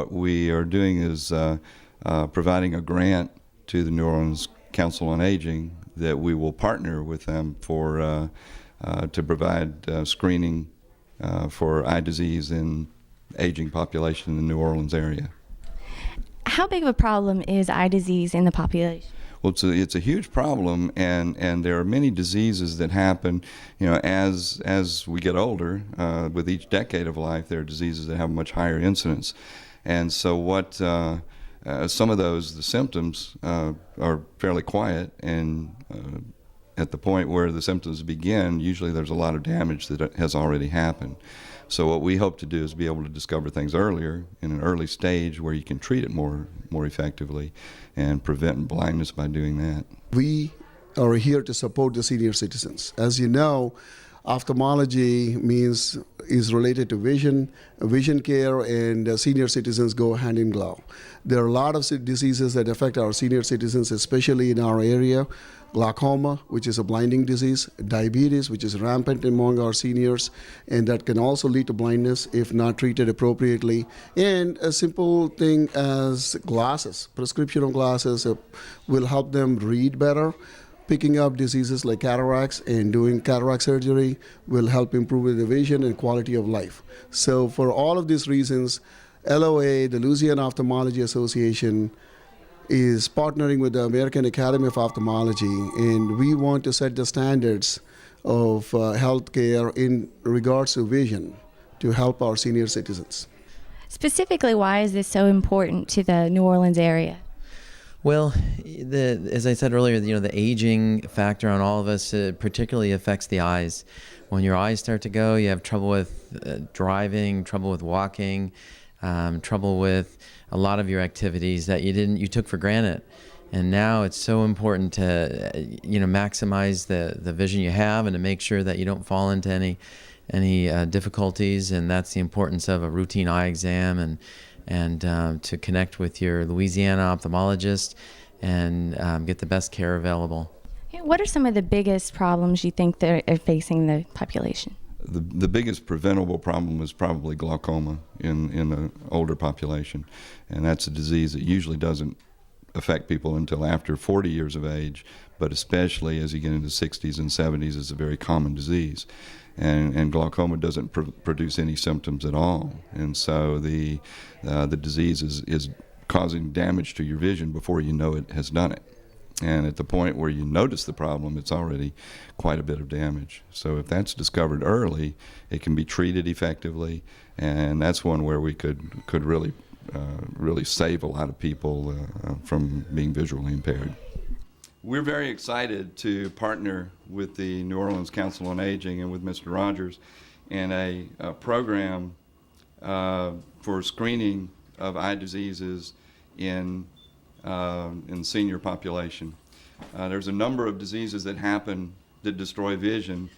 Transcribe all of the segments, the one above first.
What we are doing is providing a grant to the New Orleans Council on Aging that we will partner with them for to provide screening for eye disease in aging population in the New Orleans area. How big of a problem is eye disease in the population? Well, it's a huge problem, and there are many diseases that happen, as we get older. With each decade of life, there are diseases that have a much higher incidence. And so some of those, the symptoms are fairly quiet, and at the point where the symptoms begin, usually there's a lot of damage that has already happened. So what we hope to do is be able to discover things earlier, in an early stage, where you can treat it more effectively and prevent blindness by doing that. We are here to support the senior citizens. As you know, ophthalmology is related to vision care, and senior citizens go hand in glove. There are a lot of diseases that affect our senior citizens, especially in our area. Glaucoma, which is a blinding disease, diabetes, which is rampant among our seniors, and that can also lead to blindness if not treated appropriately. And a simple thing as glasses, prescription of glasses will help them read better. Picking up diseases like cataracts and doing cataract surgery will help improve the vision and quality of life. So for all of these reasons, LOA, the Louisiana Ophthalmology Association, is partnering with the American Academy of Ophthalmology, and we want to set the standards of healthcare in regards to vision to help our senior citizens. Specifically, why is this so important to the New Orleans area? Well, as I said earlier, the aging factor on all of us particularly affects the eyes. When your eyes start to go, you have trouble with driving, trouble with walking, trouble with a lot of your activities that you took for granted. And now it's so important to maximize the vision you have and to make sure that you don't fall into any difficulties. And that's the importance of a routine eye exam and to connect with your Louisiana ophthalmologist and get the best care available. What are some of the biggest problems you think that are facing the population? The biggest preventable problem is probably glaucoma in the older population, and that's a disease that usually doesn't affect people until after 40 years of age, but especially as you get into 60s and 70s, it's a very common disease. And glaucoma doesn't produce any symptoms at all, and so the disease is causing damage to your vision before you know it has done it. And at the point where you notice the problem, it's already quite a bit of damage. So if that's discovered early, it can be treated effectively, and that's one where we could really save a lot of people from being visually impaired. We're very excited to partner with the New Orleans Council on Aging and with Mr. Rogers in a program for screening of eye diseases in senior population. There's a number of diseases that happen that destroy vision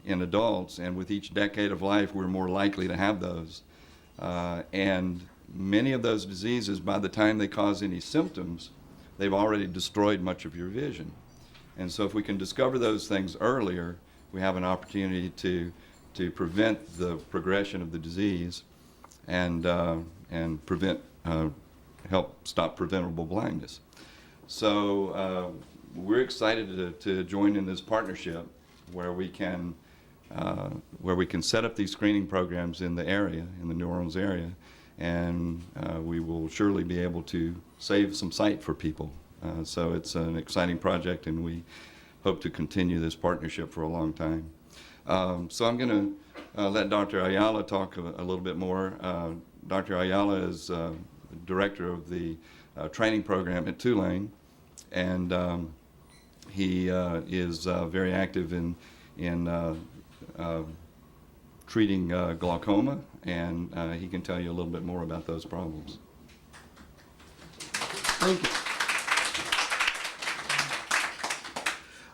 in adults, and with each decade of life we're more likely to have those. And many of those diseases, by the time they cause any symptoms, they've already destroyed much of your vision. And so if we can discover those things earlier, we have an opportunity to prevent the progression of the disease and help stop preventable blindness. So we're excited to join in this partnership where we can set up these screening programs in the area, in the New Orleans area, and we will surely be able to save some sight for people. So it's an exciting project, and we hope to continue this partnership for a long time. So I'm going to let Dr. Ayala talk a little bit more. Dr. Ayala is director of the training program at Tulane, and he is very active in treating glaucoma, and he can tell you a little bit more about those problems. Thank you.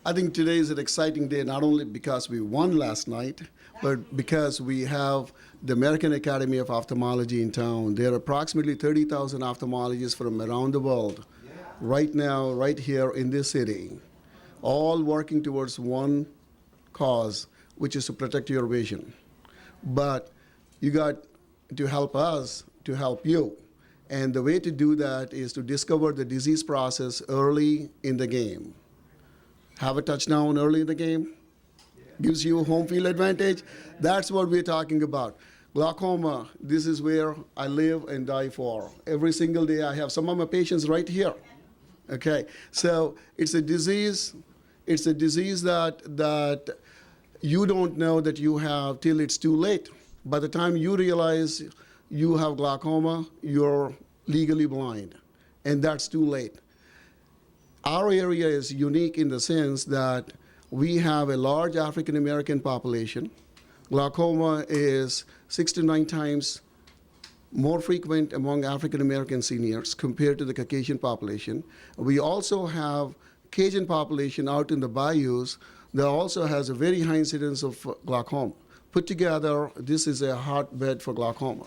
I think today is an exciting day, not only because we won last night, but because we have the American Academy of Ophthalmology in town. There are approximately 30,000 ophthalmologists from around the world right now, right here in this city, all working towards one cause, which is to protect your vision. But you got to help us to help you. And the way to do that is to discover the disease process early in the game. Have a touchdown early in the game, gives you a home field advantage. That's what we're talking about. Glaucoma, this is where I live and die for. Every single day I have some of my patients right here. Okay, so it's a disease. It's a disease that you don't know that you have till it's too late. By the time you realize you have glaucoma, you're legally blind, and that's too late. Our area is unique in the sense that we have a large African American population. Glaucoma is 6 to 9 times more frequent among African American seniors compared to the Caucasian population. We also have Cajun population out in the bayous that also has a very high incidence of glaucoma. Put together, this is a hotbed for glaucoma.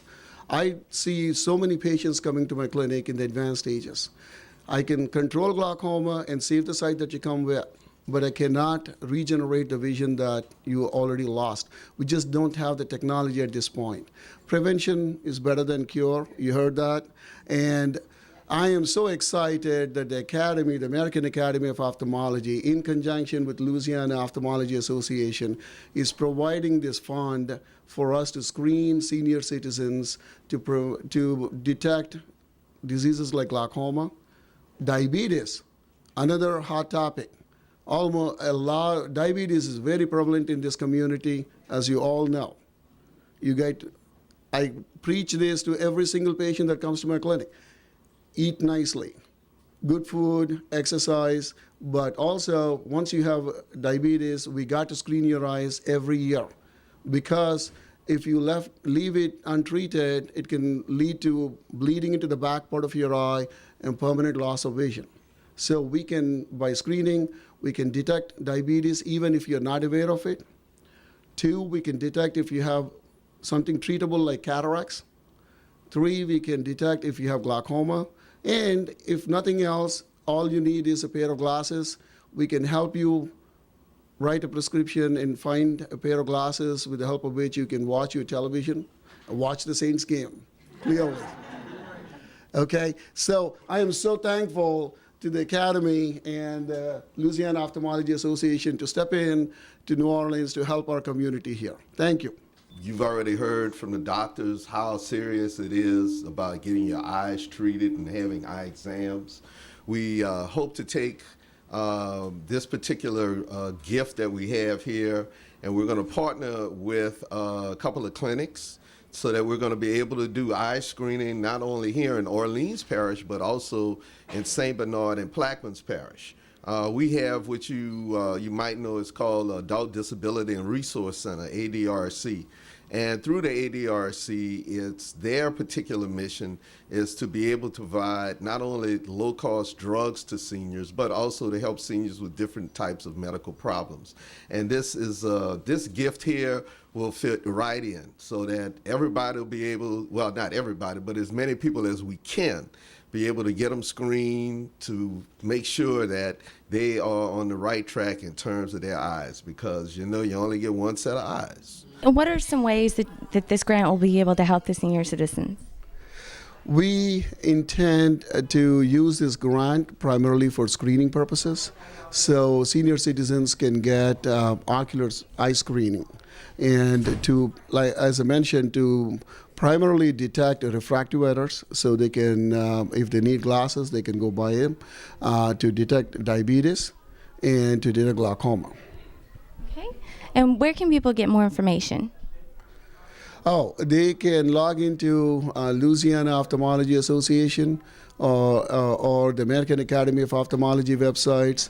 I see so many patients coming to my clinic in the advanced stages. I can control glaucoma and save the sight that you come with, but I cannot regenerate the vision that you already lost. We just don't have the technology at this point. Prevention is better than cure. You heard that. And I am so excited that the Academy, the American Academy of Ophthalmology, in conjunction with Louisiana Ophthalmology Association, is providing this fund for us to screen senior citizens to detect diseases like glaucoma, diabetes, another hot topic. Diabetes is very prevalent in this community, as you all know. I preach this to every single patient that comes to my clinic. Eat nicely, good food, exercise, but also once you have diabetes, we got to screen your eyes every year, because if you leave it untreated, it can lead to bleeding into the back part of your eye and permanent loss of vision. So we can, by screening, we can detect diabetes even if you're not aware of it. 2, we can detect if you have something treatable like cataracts. 3, we can detect if you have glaucoma. And if nothing else, all you need is a pair of glasses. We can help you write a prescription and find a pair of glasses with the help of which you can watch your television, watch the Saints game clearly. Okay, so I am so thankful to the Academy and the Louisiana Ophthalmology Association to step in to New Orleans to help our community here. Thank you. You've already heard from the doctors how serious it is about getting your eyes treated and having eye exams. We hope to take this particular gift that we have here, and we're going to partner with a couple of clinics so that we're going to be able to do eye screening not only here in Orleans Parish, but also in St. Bernard and Plaquemines Parish. We have what you might know is called Adult Disability and Resource Center, ADRC. And through the ADRC, it's their particular mission is to be able to provide not only low-cost drugs to seniors, but also to help seniors with different types of medical problems. And this gift here will fit right in so that everybody will be able, well, not everybody, but as many people as we can be able to get them screened to make sure that they are on the right track in terms of their eyes, because you know you only get one set of eyes. What are some ways that this grant will be able to help the senior citizens? We intend to use this grant primarily for screening purposes. So senior citizens can get ocular eye screening, and to, like as I mentioned, to primarily detect refractive errors, so they can, if they need glasses, they can go buy them, to detect diabetes and to detect glaucoma. Okay. And where can people get more information? Oh, they can log into Louisiana Ophthalmology Association or the American Academy of Ophthalmology websites.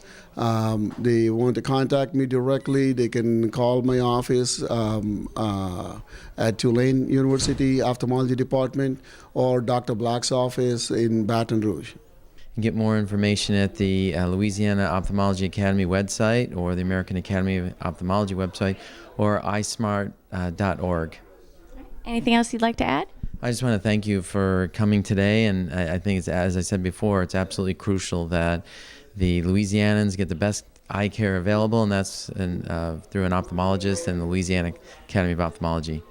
They want to contact me directly, they can call my office at Tulane University Ophthalmology Department or Dr. Black's office in Baton Rouge. You can get more information at the Louisiana Ophthalmology Academy website or the American Academy of Ophthalmology website or ismart.org. Anything else you'd like to add? I just want to thank you for coming today, and I think, it's, as I said before, it's absolutely crucial that the Louisianans get the best eye care available, and that's through an ophthalmologist and the Louisiana Academy of Ophthalmology.